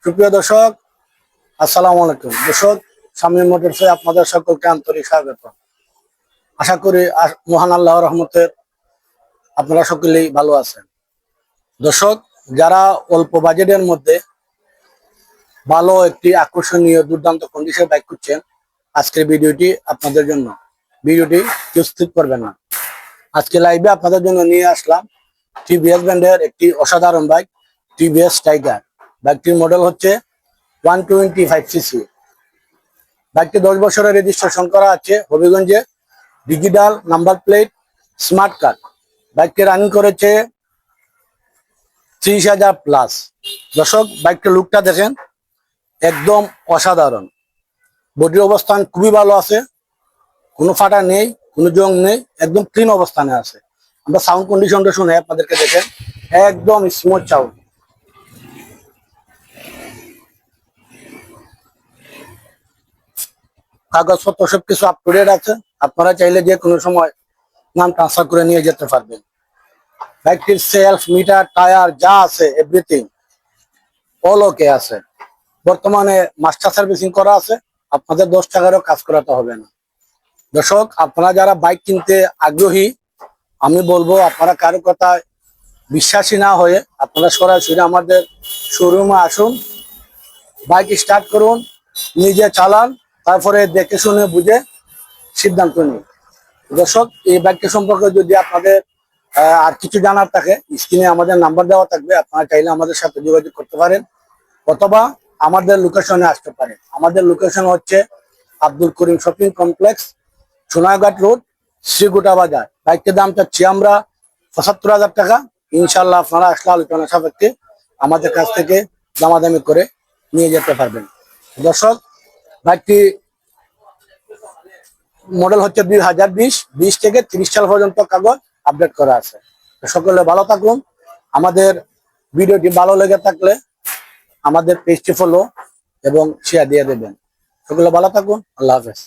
সুপ্রিয় দর্শক, আসসালামু আলাইকুম। দর্শক, শামীম মোটরসে আপনাদের সকলকে আন্তরিক স্বাগত। আশা করি মহান আল্লাহর রহমতের আপনারা সকলেই ভালো আছেন। দর্শক, যারা অল্প বাজেটের মধ্যে ভালো একটি আকর্ষণীয় দুর্দান্ত কন্ডিশনের বাইক খুঁজছেন, আজকের ভিডিওটি আপনাদের জন্য। ভিডিওটি কেউ স্কিপ করবেন না। আজকে লাইভে আপনাদের জন্য নিয়ে আসলাম টিভিএস ব্র্যান্ডের একটি অসাধারণ বাইক, টিভিএস টাইগার। বাইকটির মডেল হচ্ছে 125cc। বাইকটি 10 বছরের রেজিস্ট্রেশন করা আছে হবিগঞ্জে, digital number plate, smart card. বাইকটি রানিং করেছে 30,000+। দর্শক, বাইকটির লুকটা দেখেন, একদম অসাধারণ। বডির অবস্থান খুবই ভালো আছে, কোনো ফাটা নেই, কোনো জং নেই, একদম ক্লিন অবস্থানে আছে। আমরা সাউন্ড কন্ডিশনটা শুনে আপনাদেরকে দেখেন, একদম স্মুথ সাউন্ড। কাগজপত্র সবকিছু আপ টু ডেট আছে। আপনারা চাইলে যে কোনো সময় নাম ট্রান্সফার করে নিয়ে যেতে পারবেন। বাইকটির সেলফ, মিটার, টায়ার যা আছে এভরিথিং অল ওকে আছে। বর্তমানে মাস্টার সার্ভিসিং করা আছে, আপনাদের 10 টাকারও কাজ করাতে হবে না। দর্শক, আপনারা যারা বাইক কিনতে আগ্রহী, আমি বলবো আপনারা কারো কথায় বিশ্বাসী না হয়ে আপনারা সরাসরি আমাদের শোরুমে আসুন, বাইক স্টার্ট করুন, নিজে চালান, তারপরে দেখে শুনে বুঝে সিদ্ধান্ত নিন। দর্শক, এই বাইকটি সম্পর্কে যদি আপনাদের আর কিছু জানার থাকে, স্ক্রিনে আমাদের নাম্বার দেওয়া থাকবে, আপনারা চাইলে আমাদের সাথে যোগাযোগ করতে পারেন অথবা আমাদের লোকেশনে আসতে পারেন। আমাদের লোকেশন হচ্ছে Abdul Karim shopping complex, Sonarghat road, শ্রীগুটা বাজার। বাইকটির দাম চাচ্ছি আমরা 75,000 টাকা। ইনশাল্লাহ আপনারা আসলে আলোচনা সাপেক্ষে আমাদের কাছ থেকে দামাদামি করে নিয়ে যেতে পারবেন। দর্শক, বাইকটি মডেল হচ্ছে 2020 থেকে 30 সাল পর্যন্ত কাগজ আপডেট করা আছে। সকলে ভালো থাকুন। আমাদের ভিডিওটি ভালো লেগে থাকলে আমাদের পেজটি ফলো এবং শেয়ার দিয়ে দেবেন। সকলে ভালো থাকুন। আল্লাহ হাফেজ।